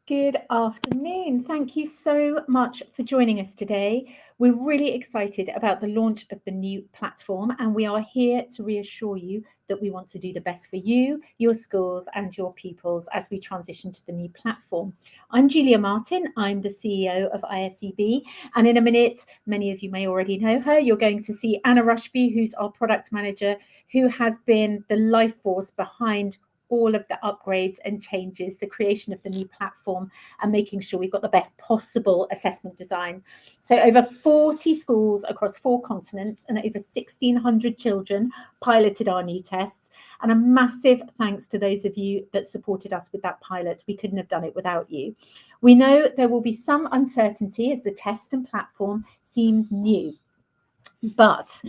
Good afternoon. Thank you so much for joining us today. We're really excited about the launch of the new platform, and we are here to reassure you that we want to do the best for you, your schools, and your pupils as we transition to the new platform. I'm Julia Martin. I'm the CEO of ISEB, and in a minute, many of you may already know her, you're going to see Anna Rushby, who's our product manager, who has been the life force behind all of the upgrades and changes, the creation of the new platform, and making sure we've got the best possible assessment design. So over 40 schools across 4 continents and over 1,600 children piloted our new tests. And a massive thanks to those of you that supported us with that pilot. We couldn't have done it without you. We know there will be some uncertainty as the test and platform seems new. But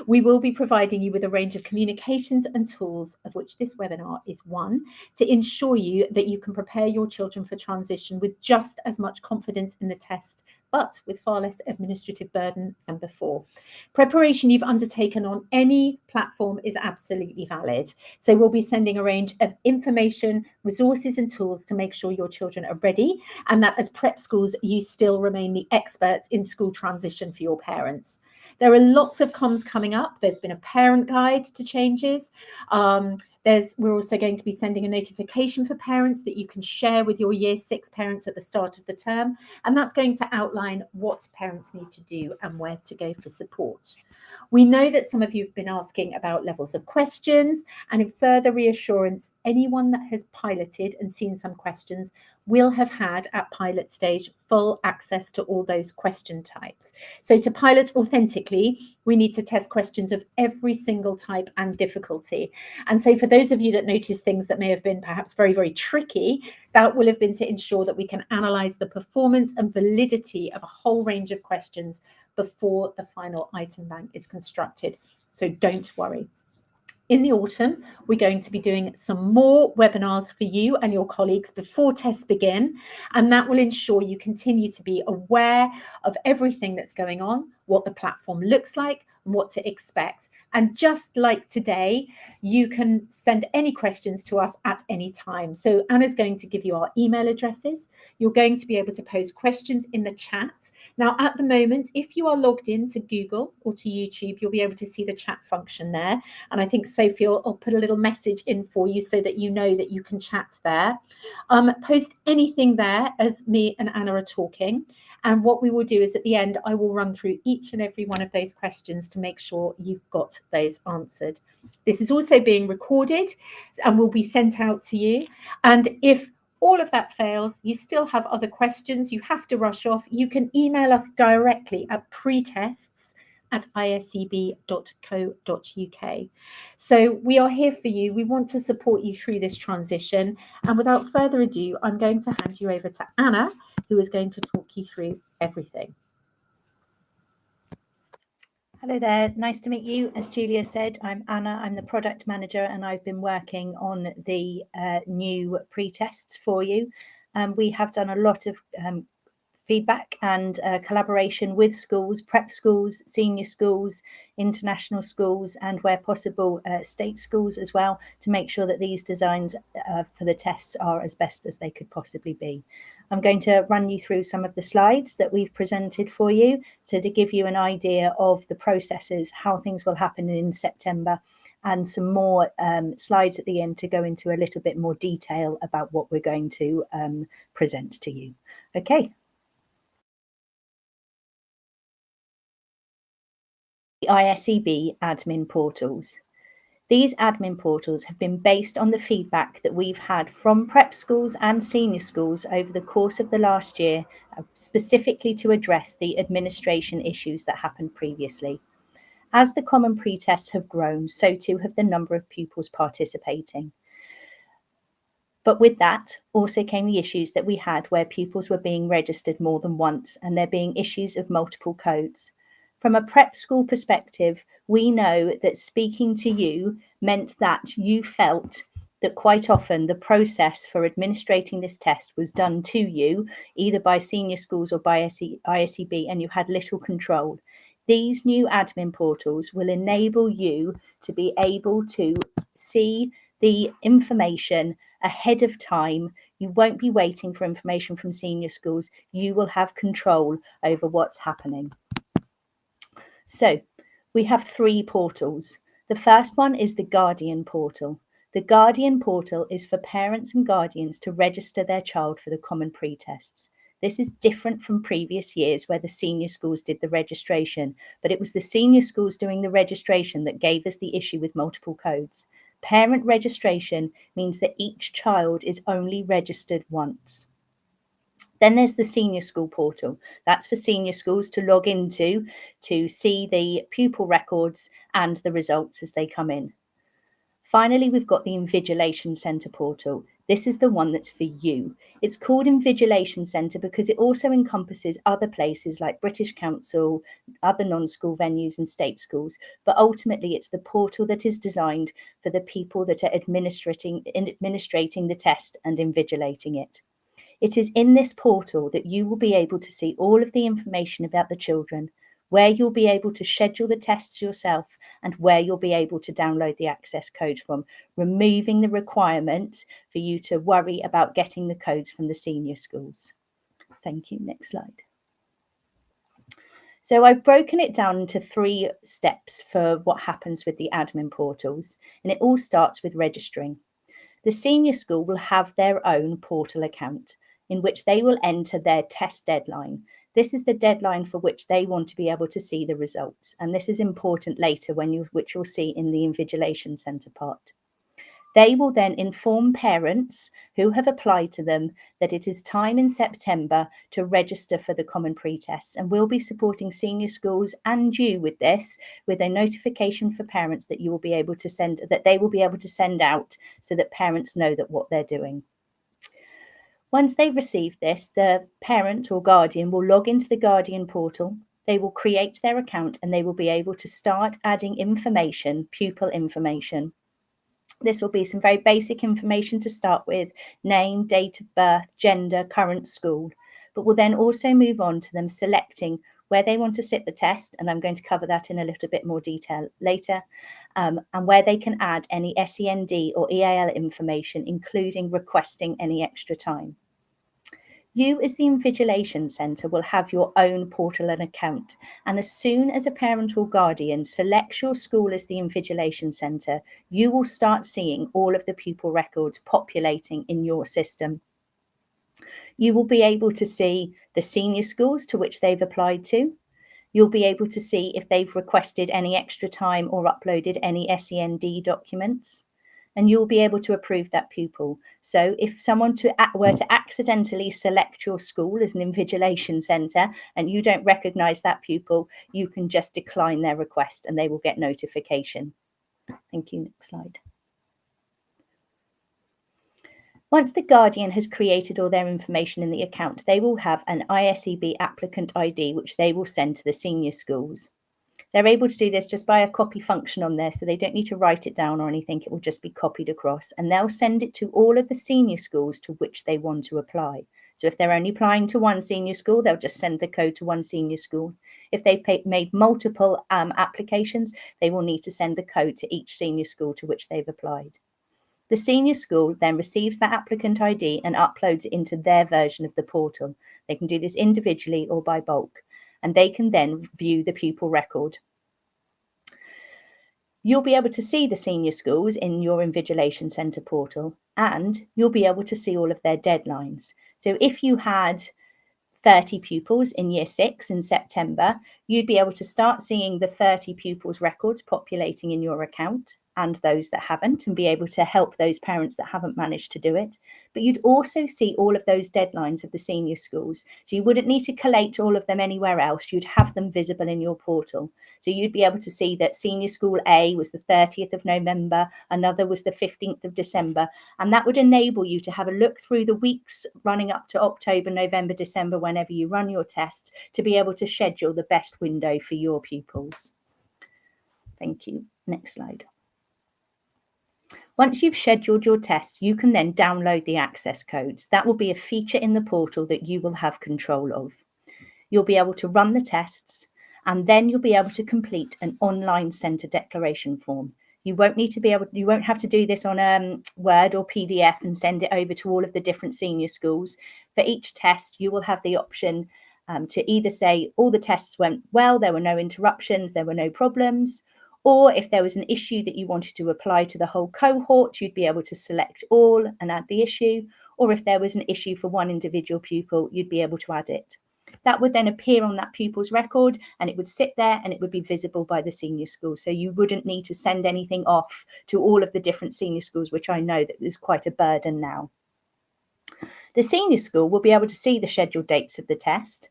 we will be providing you with a range of communications and tools, of which this webinar is one, to ensure you that you can prepare your children for transition with just as much confidence in the test, but with far less administrative burden than before. Preparation you've undertaken on any platform is absolutely valid. So we'll be sending a range of information, resources and tools to make sure your children are ready, and that as prep schools, you still remain the experts in school transition for your parents. There are lots of comms coming up. There's been a parent guide to changes. We're also going to be sending a notification for parents that you can share with your Year 6 parents at the start of the term. And that's going to outline what parents need to do and where to go for support. We know that some of you have been asking about levels of questions, and in further reassurance, anyone that has piloted and seen some questions will have had at pilot stage full access to all those question types. So to pilot authentically, we need to test questions of every single type and difficulty. And so for those of you that notice things that may have been perhaps very, very tricky, that will have been to ensure that we can analyse the performance and validity of a whole range of questions before the final item bank is constructed. So don't worry. In the autumn, we're going to be doing some more webinars for you and your colleagues before tests begin, and that will ensure you continue to be aware of everything that's going on, what the platform looks like, and what to expect. And just like today, you can send any questions to us at any time. So Anna's going to give you our email addresses. You're going to be able to pose questions in the chat. Now, at the moment, if you are logged in to Google or to YouTube, you'll be able to see the chat function there. And I think Sophie will put a little message in for you so that you know that you can chat there. Post anything there as me and Anna are talking. And what we will do is at the end, I will run through each and every one of those questions to make sure you've got those answered. This is also being recorded and will be sent out to you. And if all of that fails, you still have other questions, you have to rush off, you can email us directly at pretest@iseb.co.uk. So we are here for you. We want to support you through this transition. And without further ado, I'm going to hand you over to Anna, who is going to talk you through everything. Hello there, nice to meet you. As Julia said, I'm Anna, I'm the product manager, and I've been working on the new pre-tests for you. We have done a lot of feedback and collaboration with schools, prep schools, senior schools, international schools, and where possible state schools as well, to make sure that these designs for the tests are as best as they could possibly be. I'm going to run you through some of the slides that we've presented for you, so to give you an idea of the processes, how things will happen in September, and some more slides at the end to go into a little bit more detail about what we're going to present to you. Okay. The ISEB admin portals. These admin portals have been based on the feedback that we've had from prep schools and senior schools over the course of the last year, specifically to address the administration issues that happened previously. As the common pre-tests have grown, so too have the number of pupils participating. But with that also came the issues that we had where pupils were being registered more than once and there being issues of multiple codes. From a prep school perspective, we know that speaking to you meant that you felt that quite often the process for administrating this test was done to you, either by senior schools or by ISEB, and you had little control. These new admin portals will enable you to be able to see the information ahead of time. You won't be waiting for information from senior schools. You will have control over what's happening. So we have 3 portals. The first one is the Guardian portal. The Guardian portal is for parents and guardians to register their child for the common pre-tests. This is different from previous years where the senior schools did the registration, but it was the senior schools doing the registration that gave us the issue with multiple codes. Parent registration means that each child is only registered once. Then there's the senior school portal. That's for senior schools to log into to see the pupil records and the results as they come in. Finally, we've got the Invigilation Centre portal. This is the one that's for you. It's called Invigilation Centre because it also encompasses other places like British Council, other non-school venues and state schools. But ultimately, it's the portal that is designed for the people that are administrating the test and invigilating it. It is in this portal that you will be able to see all of the information about the children, where you'll be able to schedule the tests yourself, and where you'll be able to download the access codes from, removing the requirement for you to worry about getting the codes from the senior schools. Thank you. Next slide. So I've broken it down into 3 steps for what happens with the admin portals, and it all starts with registering. The senior school will have their own portal account in which they will enter their test deadline. This is the deadline for which they want to be able to see the results. And this is important later which you'll see in the Invigilation Centre part. They will then inform parents who have applied to them that it is time in September to register for the common pre-tests, and we'll be supporting senior schools and you with this, with a notification for parents that you will be able to send, that they will be able to send out so that parents know that what they're doing. Once they receive this, the parent or guardian will log into the Guardian portal. They will create their account and they will be able to start adding information, pupil information. This will be some very basic information to start with: name, date of birth, gender, current school. But we'll then also move on to them selecting where they want to sit the test, and I'm going to cover that in a little bit more detail later, and where they can add any SEND or EAL information, including requesting any extra time. You as the Invigilation Centre will have your own portal and account, and as soon as a parent or guardian selects your school as the Invigilation Centre, you will start seeing all of the pupil records populating in your system. You will be able to see the senior schools to which they've applied to. You'll be able to see if they've requested any extra time or uploaded any SEND documents. And you'll be able to approve that pupil. So if someone were to accidentally select your school as an Invigilation Centre and you don't recognise that pupil, you can just decline their request and they will get notification. Thank you. Next slide. Once the guardian has created all their information in the account, they will have an ISEB applicant ID, which they will send to the senior schools. They're able to do this just by a copy function on there, so they don't need to write it down or anything. It will just be copied across, and they'll send it to all of the senior schools to which they want to apply. So if they're only applying to one senior school, they'll just send the code to one senior school. If they've made multiple applications, they will need to send the code to each senior school to which they've applied. The senior school then receives that applicant ID and uploads it into their version of the portal. They can do this individually or by bulk, and they can then view the pupil record. You'll be able to see the senior schools in your Invigilation Centre portal, and you'll be able to see all of their deadlines. So if you had 30 pupils in Year 6 in September, you'd be able to start seeing the 30 pupils' records populating in your account and those that haven't, and be able to help those parents that haven't managed to do it. But you'd also see all of those deadlines of the senior schools. So you wouldn't need to collate all of them anywhere else. You'd have them visible in your portal. So you'd be able to see that senior school A was the 30th of November, another was the 15th of December. And that would enable you to have a look through the weeks running up to October, November, December, whenever you run your tests, to be able to schedule the best window for your pupils. Thank you. Next slide. Once you've scheduled your tests, you can then download the access codes. That will be a feature in the portal that you will have control of. You'll be able to run the tests, and then you'll be able to complete an online centre declaration form. You won't have to do this on Word or PDF and send it over to all of the different senior schools. For each test, you will have the option to either say all the tests went well, there were no interruptions, there were no problems, or if there was an issue that you wanted to apply to the whole cohort, you'd be able to select all and add the issue, or if there was an issue for one individual pupil, you'd be able to add it. That would then appear on that pupil's record and it would sit there and it would be visible by the senior school. So you wouldn't need to send anything off to all of the different senior schools, which I know that is quite a burden now. The senior school will be able to see the scheduled dates of the test.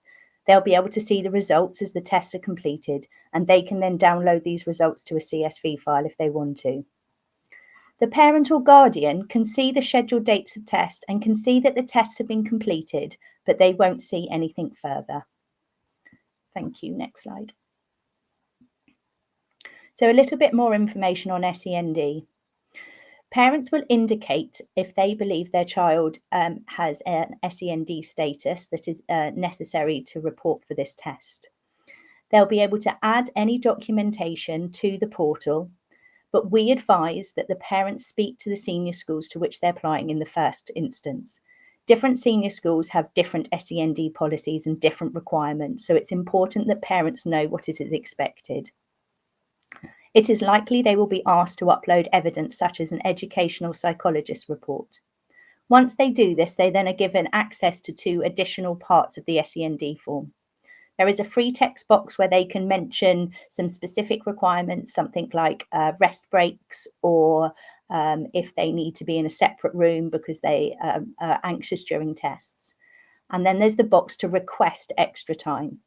They'll be able to see the results as the tests are completed, and they can then download these results to a CSV file if they want to. The parent or guardian can see the scheduled dates of tests and can see that the tests have been completed, but they won't see anything further. Thank you. Next slide. So a little bit more information on SEND. Parents will indicate if they believe their child has an SEND status that is necessary to report for this test. They'll be able to add any documentation to the portal, but we advise that the parents speak to the senior schools to which they're applying in the first instance. Different senior schools have different SEND policies and different requirements, so it's important that parents know what is expected. It is likely they will be asked to upload evidence such as an educational psychologist report. Once they do this, they then are given access to 2 additional parts of the SEND form. There is a free text box where they can mention some specific requirements, something like rest breaks, or if they need to be in a separate room because they are anxious during tests. And then there's the box to request extra time.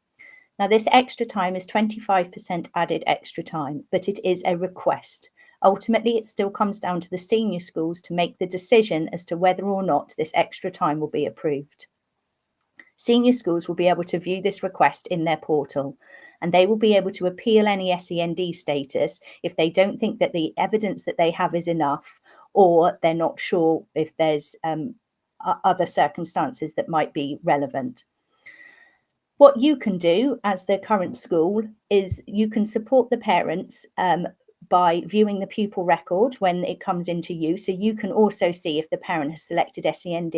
Now, this extra time is 25% added extra time, but it is a request. Ultimately, it still comes down to the senior schools to make the decision as to whether or not this extra time will be approved. Senior schools will be able to view this request in their portal, and they will be able to appeal any SEND status if they don't think that the evidence that they have is enough, or they're not sure if there's other circumstances that might be relevant. What you can do as the current school is you can support the parents by viewing the pupil record when it comes into you. So you can also see if the parent has selected SEND.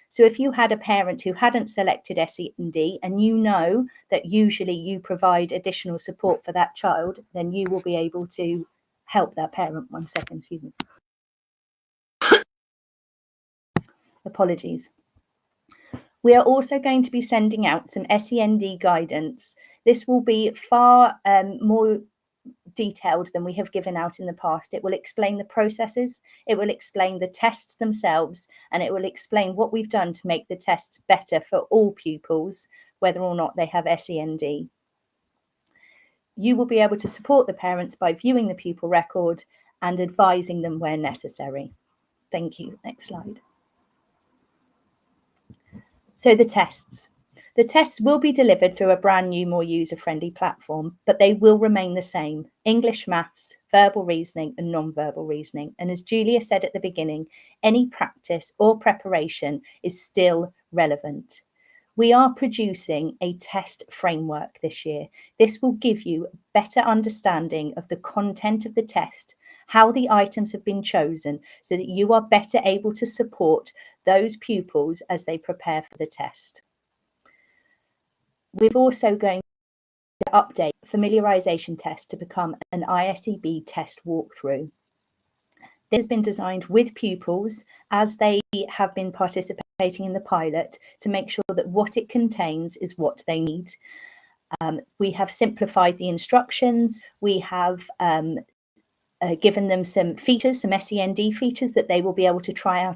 So if you had a parent who hadn't selected SEND and you know that usually you provide additional support for that child, then you will be able to help that parent. 1 second, excuse me. Apologies. We are also going to be sending out some SEND guidance. This will be far more detailed than we have given out in the past. It will explain the processes, it will explain the tests themselves, and it will explain what we've done to make the tests better for all pupils, whether or not they have SEND. You will be able to support the parents by viewing the pupil record and advising them where necessary. Thank you. Next slide. So the tests. The tests will be delivered through a brand new, more user-friendly platform, but they will remain the same: English, maths, verbal reasoning and non-verbal reasoning. And as Julia said at the beginning, any practice or preparation is still relevant. We are producing a test framework this year. This will give you a better understanding of the content of the test, how the items have been chosen, so that you are better able to support those pupils as they prepare for the test. We're also going to update familiarisation test to become an ISEB test walkthrough. This has been designed with pupils as they have been participating in the pilot to make sure that what it contains is what they need. We have simplified the instructions. We have given them some features, some SEND features that they will be able to try out.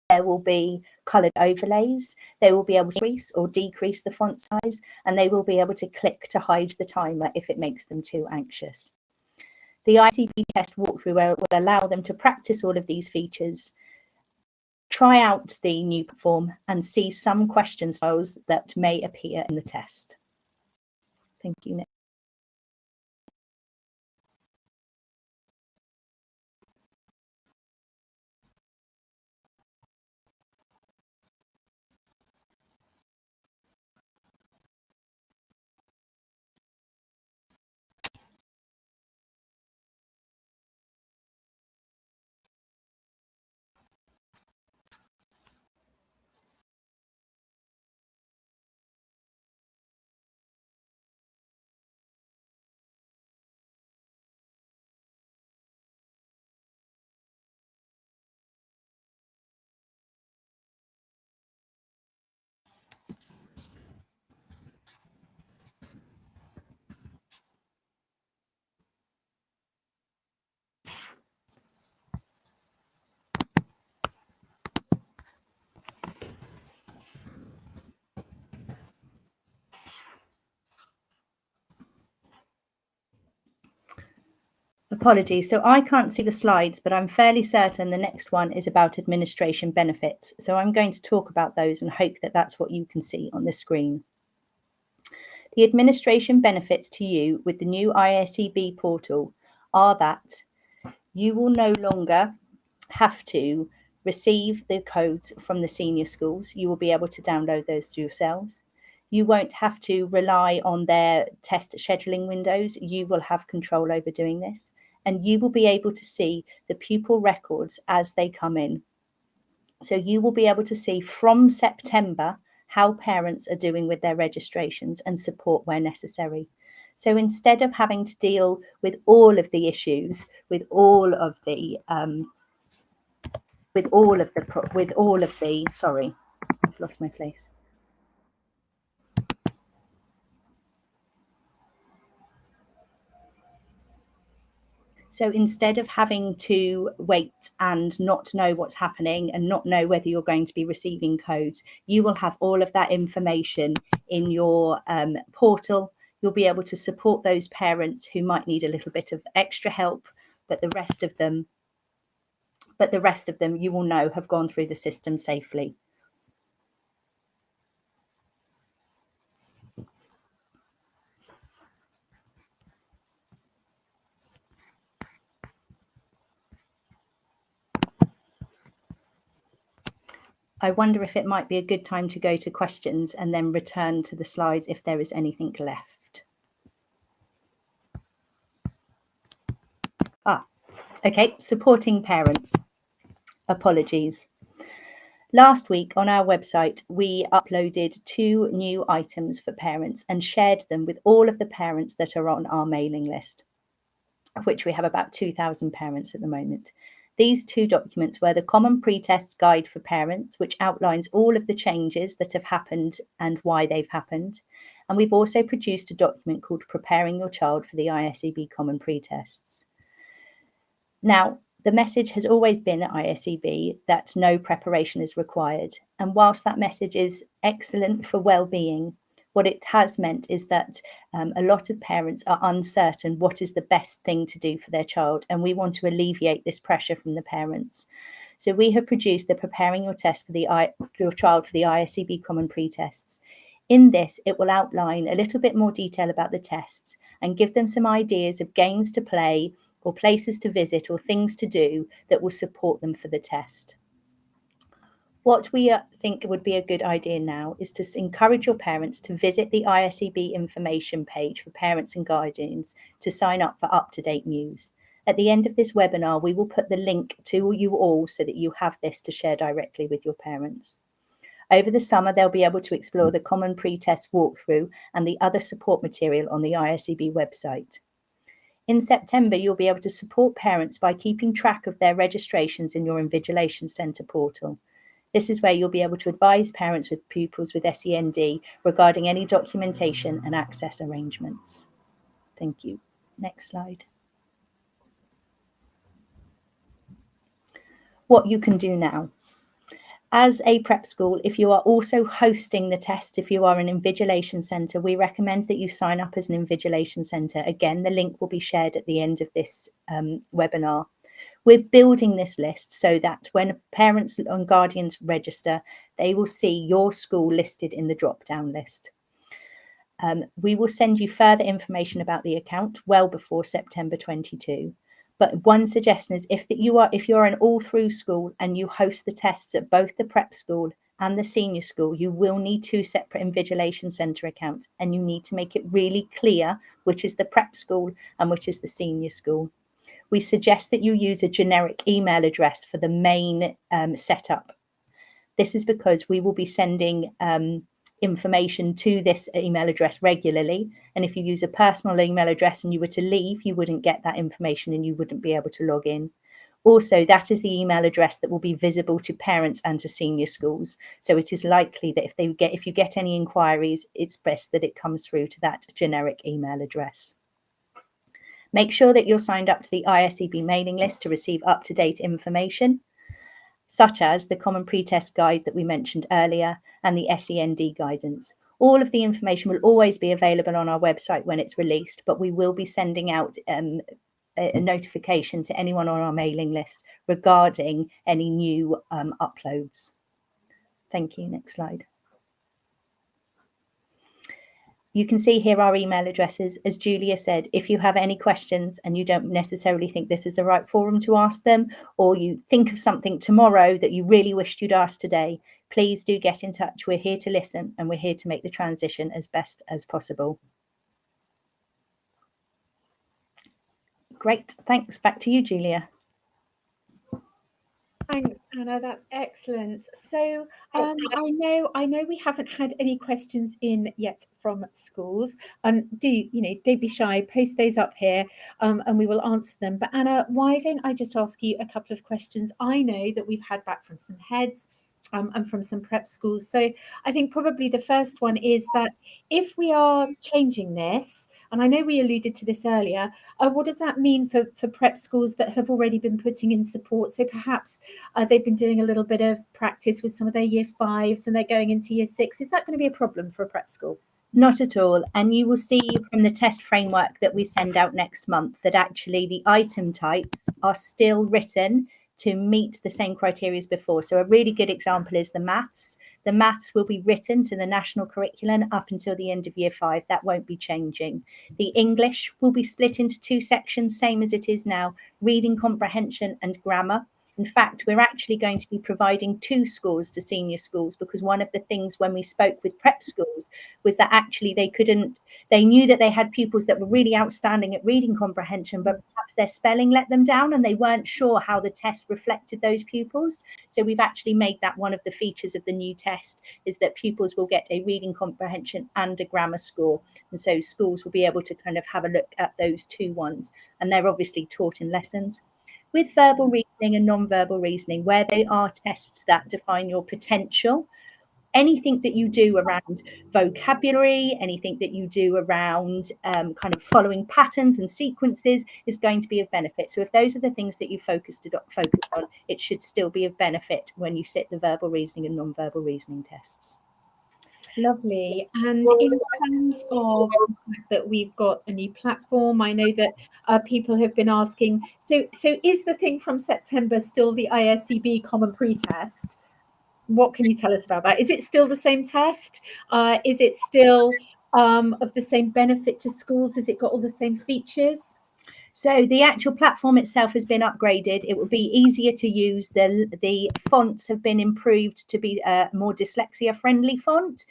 There will be coloured overlays. They will be able to increase or decrease the font size, and they will be able to click to hide the timer if it makes them too anxious. The ICB test walkthrough will allow them to practice all of these features, try out the new form, and see some question styles that may appear in the test. Thank you, Nick. Apologies. So I can't see the slides, but I'm fairly certain the next one is about administration benefits. So I'm going to talk about those and hope that that's what you can see on the screen. The administration benefits to you with the new ISEB portal are that you will no longer have to receive the codes from the senior schools. You will be able to download those yourselves. You won't have to rely on their test scheduling windows. You will have control over doing this. And you will be able to see the pupil records as they come in. So you will be able to see from September how parents are doing with their registrations and support where necessary. So instead of having to deal with all of the issues, with all of the, sorry, I've lost my place. So instead of having to wait and not know what's happening and not know whether you're going to be receiving codes, you will have all of that information in your portal. You'll be able to support those parents who might need a little bit of extra help, but the rest of them you will know have gone through the system safely. I wonder if it might be a good time to go to questions and then return to the slides if there is anything left. Okay, supporting parents. Apologies. Last week on our website, we uploaded 2 new items for parents and shared them with all of the parents that are on our mailing list, of which we have about 2,000 parents at the moment. These 2 documents were the Common Pre-Test Guide for Parents, which outlines all of the changes that have happened and why they've happened. And we've also produced a document called Preparing Your Child for the ISEB Common Pre-Tests. Now, the message has always been at ISEB that no preparation is required. And whilst that message is excellent for well-being, what it has meant is that a lot of parents are uncertain what is the best thing to do for their child. And we want to alleviate this pressure from the parents. So we have produced the Preparing Your Child for the ISEB Common Pre-Tests. In this, it will outline a little bit more detail about the tests and give them some ideas of games to play or places to visit or things to do that will support them for the test. What we think would be a good idea now is to encourage your parents to visit the ISEB information page for parents and guardians to sign up for up-to-date news. At the end of this webinar, we will put the link to you all so that you have this to share directly with your parents. Over the summer, they'll be able to explore the Common Pre-Test walkthrough and the other support material on the ISEB website. In September, you'll be able to support parents by keeping track of their registrations in your Invigilation Centre portal. This is where you'll be able to advise parents with pupils with SEND regarding any documentation and access arrangements. Thank you. Next slide. What you can do now. As a prep school, if you are also hosting the test, if you are an Invigilation Centre, we recommend that you sign up as an Invigilation Centre. Again, the link will be shared at the end of this webinar. We're building this list so that when parents and guardians register, they will see your school listed in the drop-down list. We will send you further information about the account well before September 22. But one suggestion is if you're an all-through school and you host the tests at both the prep school and the senior school, you will need 2 separate Invigilation Centre accounts, and you need to make it really clear which is the prep school and which is the senior school. We suggest that you use a generic email address for the main setup. This is because we will be sending information to this email address regularly. And if you use a personal email address and you were to leave, you wouldn't get that information and you wouldn't be able to log in. Also, that is the email address that will be visible to parents and to senior schools. So it is likely that if you get any inquiries, it's best that it comes through to that generic email address. Make sure that you're signed up to the ISEB mailing list to receive up-to-date information, such as the Common Pre-Test Guide that we mentioned earlier and the SEND guidance. All of the information will always be available on our website when it's released, but we will be sending out a notification to anyone on our mailing list regarding any new uploads. Thank you. Next slide. You can see here our email addresses. As Julia said, if you have any questions and you don't necessarily think this is the right forum to ask them, or you think of something tomorrow that you really wished you'd asked today, please do get in touch. We're here to listen, and we're here to make the transition as best as possible. Great, thanks. Back to you, Julia. Thanks, Anna. That's excellent. So I know we haven't had any questions in yet from schools. Don't be shy. Post those up here, and we will answer them. But Anna, why don't I just ask you a couple of questions? I know that we've had back from some heads and from some prep schools. So I think probably the first one is that if we are changing this, and I know we alluded to this earlier, what does that mean for prep schools that have already been putting in support? So perhaps they've been doing a little bit of practice with some of their year 5s and they're going into year 6. Is that going to be a problem for a prep school? Not at all. And you will see from the test framework that we send out next month that actually the item types are still written to meet the same criteria as before. So a really good example is the maths. The maths will be written to the national curriculum up until the end of year 5. That won't be changing. The English will be split into 2 sections, same as it is now, reading comprehension and grammar. In fact, we're actually going to be providing 2 scores to senior schools, because one of the things when we spoke with prep schools was that actually they knew that they had pupils that were really outstanding at reading comprehension, but perhaps their spelling let them down and they weren't sure how the test reflected those pupils. So we've actually made that one of the features of the new test, is that pupils will get a reading comprehension and a grammar score. And so schools will be able to kind of have a look at those 2 ones. And they're obviously taught in lessons. With verbal reasoning and non-verbal reasoning, where they are tests that define your potential, anything that you do around vocabulary, anything that you do around kind of following patterns and sequences is going to be of benefit. So if those are the things that you focused on, it should still be of benefit when you sit the verbal reasoning and non-verbal reasoning tests. Lovely. And in terms of the fact that we've got a new platform, I know that people have been asking, so is the thing from September still the ISEB common pre-test? What can you tell us about that? Is it still the same test? Is it still of the same benefit to schools? Has it got all the same features? So the actual platform itself has been upgraded. It will be easier to use. The fonts have been improved to be a more dyslexia friendly font.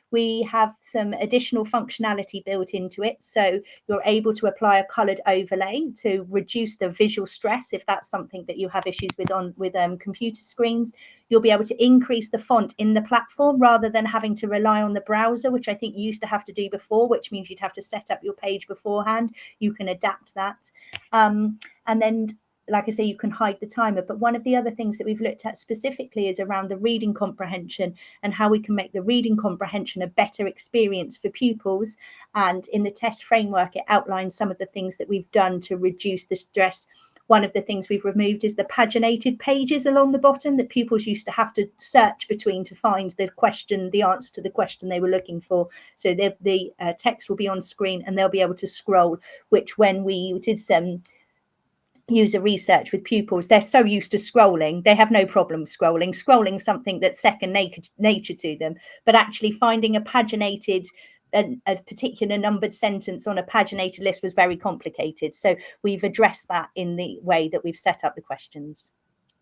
We have some additional functionality built into it. So you're able to apply a coloured overlay to reduce the visual stress if that's something that you have issues with computer screens. You'll be able to increase the font in the platform rather than having to rely on the browser, which I think you used to have to do before, which means you'd have to set up your page beforehand. You can adapt that. And then, like I say, you can hide the timer. But one of the other things that we've looked at specifically is around the reading comprehension and how we can make the reading comprehension a better experience for pupils. And in the test framework, it outlines some of the things that we've done to reduce the stress. One of the things we've removed is the paginated pages along the bottom that pupils used to have to search between to find the answer to the question they were looking for. So the text will be on screen and they'll be able to scroll, which when we did some user research with pupils, they're so used to scrolling, they have no problem scrolling something that's second nature to them. But actually finding a paginated a particular numbered sentence on a paginated list was very complicated. So we've addressed that in the way that we've set up the questions.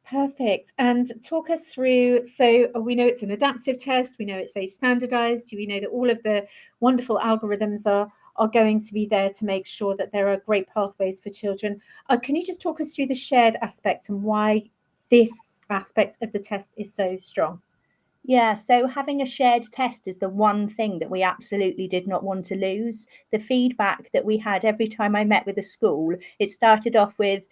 Perfect. And talk us through, so we know it's an adaptive test, we know it's age standardized, we know that all of the wonderful algorithms are going to be there to make sure that there are great pathways for children. Can you just talk us through the shared aspect and why this aspect of the test is so strong? Yeah, so having a shared test is the one thing that we absolutely did not want to lose. The feedback that we had every time I met with a school, it started off with,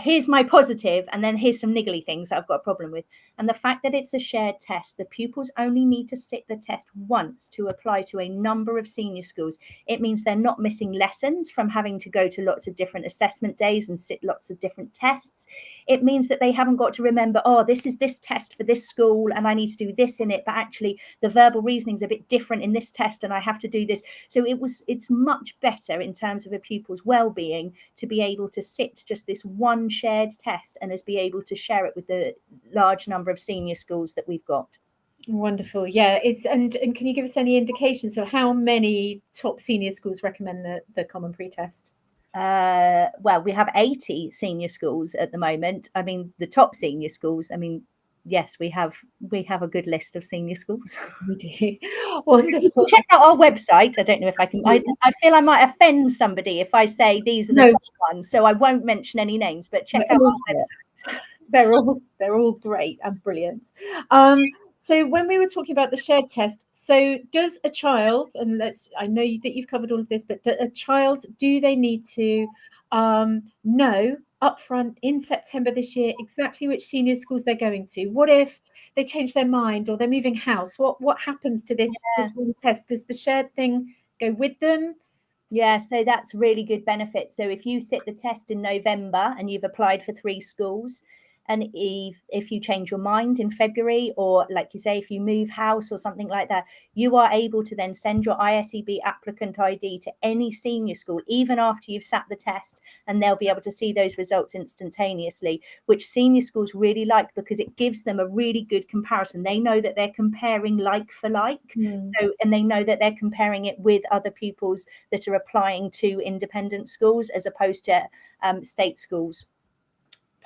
here's my positive, and then here's some niggly things that I've got a problem with. And the fact that it's a shared test, the pupils only need to sit the test once to apply to a number of senior schools. It means they're not missing lessons from having to go to lots of different assessment days and sit lots of different tests. It means that they haven't got to remember, oh, this is this test for this school, and I need to do this this in it, but actually the verbal reasoning is a bit different in this test and I have to do this. So it's much better in terms of a pupil's well-being to be able to sit just this one shared test and as be able to share it with the large number of senior schools that we've got. Wonderful. Yeah, it's and can you give us any indications of how many top senior schools recommend the common pre-test? Well, we have 80 senior schools at the moment. I mean, the top senior schools, I mean, yes, we have a good list of senior schools. We do. Wonderful. Check out our website. I don't know if I can, I feel I might offend somebody if I say these are the top ones, so I won't mention any names, but check out our website. They're all great and brilliant. So when we were talking about the shared test, so does a child, and I know that you've covered all of this, but do they need to know upfront in September this year exactly which senior schools they're going to? What if they change their mind or they're moving house? What happens to this one test? Does the shared thing go with them? Yeah, so that's really good benefit. So if you sit the test in November and you've applied for 3 schools, and if you change your mind in February, or like you say, if you move house or something like that, you are able to then send your ISEB applicant ID to any senior school, even after you've sat the test, and they'll be able to see those results instantaneously, which senior schools really like because it gives them a really good comparison. They know that they're comparing like for like, and they know that they're comparing it with other pupils that are applying to independent schools as opposed to state schools.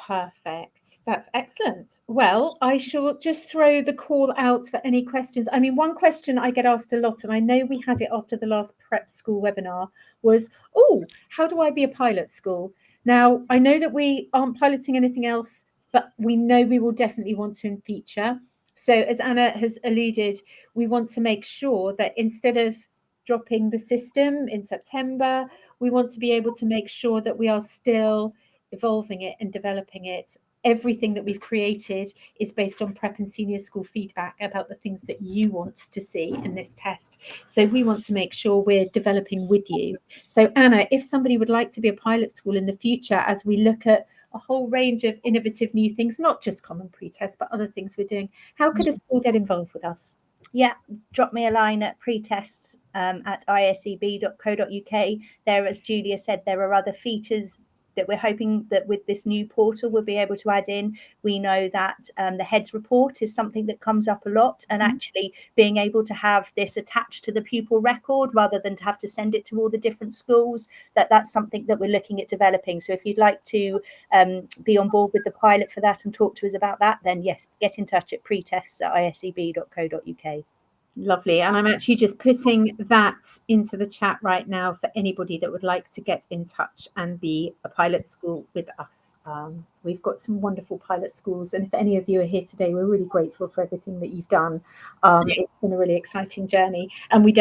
Perfect. That's excellent. Well, I shall just throw the call out for any questions. I mean, one question I get asked a lot, and I know we had it after the last prep school webinar, was, oh, how do I be a pilot school? Now, I know that we aren't piloting anything else, but we know we will definitely want to in future. So as Anna has alluded, we want to make sure that instead of dropping the system in September, we want to be able to make sure that we are still evolving it and developing it. Everything that we've created is based on prep and senior school feedback about the things that you want to see in this test. So we want to make sure we're developing with you. So Anna, if somebody would like to be a pilot school in the future, as we look at a whole range of innovative new things, not just common pre-test, but other things we're doing, how could a school get involved with us? Yeah, drop me a line at pretests at iseb.co.uk. There, as Julia said, there are other features that we're hoping that with this new portal we'll be able to add in. We know that the heads report is something that comes up a lot, and actually being able to have this attached to the pupil record rather than to have to send it to all the different schools, that's something that we're looking at developing. So if you'd like to be on board with the pilot for that and talk to us about that, then yes, get in touch at pretests@iseb.co.uk. Lovely. And I'm actually just putting that into the chat right now for anybody that would like to get in touch and be a pilot school with us. We've got some wonderful pilot schools, and if any of you are here today, we're really grateful for everything that you've done. It's been a really exciting journey, and we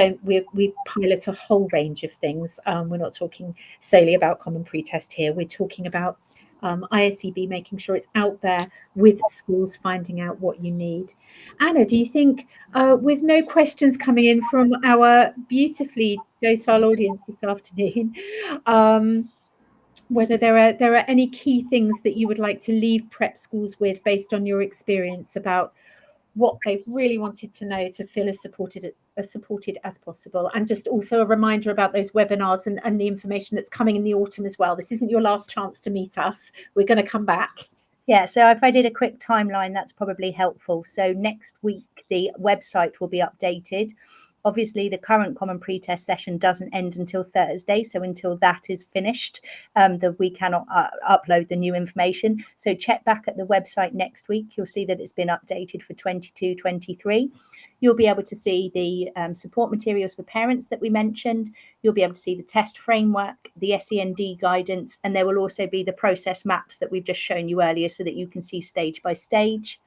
pilot a whole range of things. We're not talking solely about common pre-test here. We're talking about ISEB making sure it's out there with schools, finding out what you need. Anna, do you think, with no questions coming in from our beautifully docile audience this afternoon, whether there are any key things that you would like to leave prep schools with based on your experience about what they've really wanted to know to feel as supported as possible, and just also a reminder about those webinars and the information that's coming in the autumn as well. This isn't your last chance to meet us. We're going to come back. Yeah, so if I did a quick timeline, that's probably helpful. So next week, the website will be updated. Obviously, the current common pre-test session doesn't end until Thursday. So until that is finished, that we cannot upload the new information. So check back at the website next week. You'll see that it's been updated for 22-23. You'll be able to see the support materials for parents that we mentioned. You'll be able to see the test framework, the SEND guidance, and there will also be the process maps that we've just shown you earlier so that you can see stage by stage.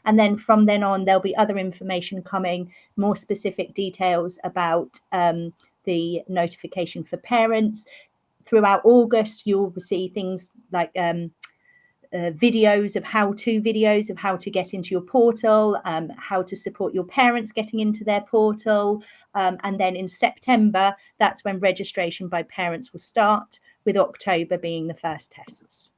And then from then on, there'll be other information coming, more specific details about the notification for parents. Throughout August, you'll see things like videos of how-to videos of how to get into your portal, how to support your parents getting into their portal. And then in September, that's when registration by parents will start, with October being the first tests.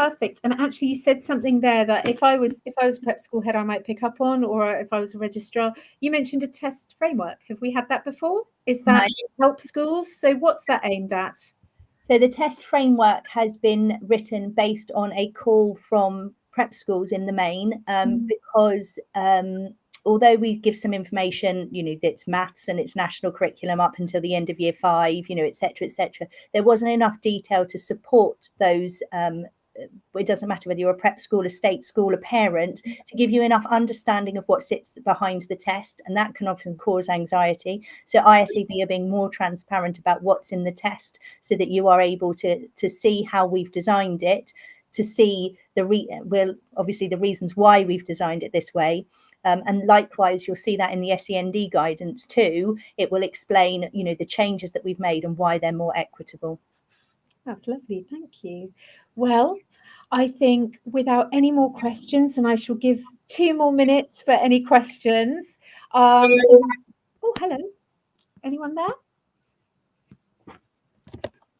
Perfect. And actually, you said something there that if I was a prep school head, I might pick up on, or if I was a registrar. You mentioned a test framework. Have we had that before? Is that help schools? So what's that aimed at? So the test framework has been written based on a call from prep schools in the main, because although we give some information, that's maths and it's national curriculum up until the end of year 5, et cetera, there wasn't enough detail to support those. It doesn't matter whether you're a prep school, a state school, a parent, to give you enough understanding of what sits behind the test, and that can often cause anxiety. So ISEB are being more transparent about what's in the test, so that you are able to see how we've designed it, to see obviously the reasons why we've designed it this way. And likewise, you'll see that in the SEND guidance too. It will explain, the changes that we've made and why they're more equitable. That's lovely. Thank you. Well, I think without any more questions, and I shall give 2 more minutes for any questions. Oh, hello. Anyone there?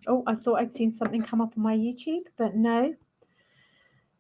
Oh, I thought I'd seen something come up on my YouTube, but no.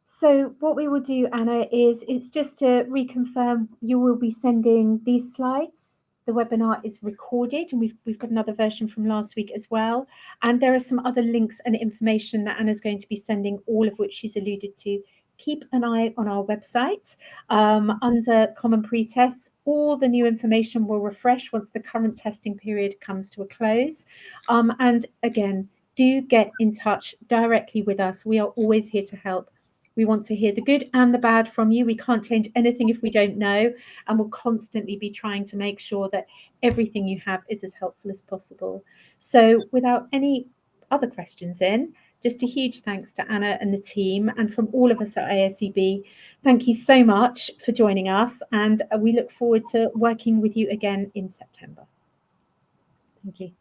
So what we will do, Anna, is it's just to reconfirm, you will be sending these slides. The webinar is recorded, and we've got another version from last week as well. And there are some other links and information that Anna's going to be sending, all of which she's alluded to. Keep an eye on our website under Common Pre-Tests. All the new information will refresh once the current testing period comes to a close. And again, do get in touch directly with us. We are always here to help. We want to hear the good and the bad from you. We can't change anything if we don't know, and we'll constantly be trying to make sure that everything you have is as helpful as possible. So without any other questions in, just a huge thanks to Anna and the team, and from all of us at ISEB, thank you so much for joining us, and we look forward to working with you again in September. Thank you.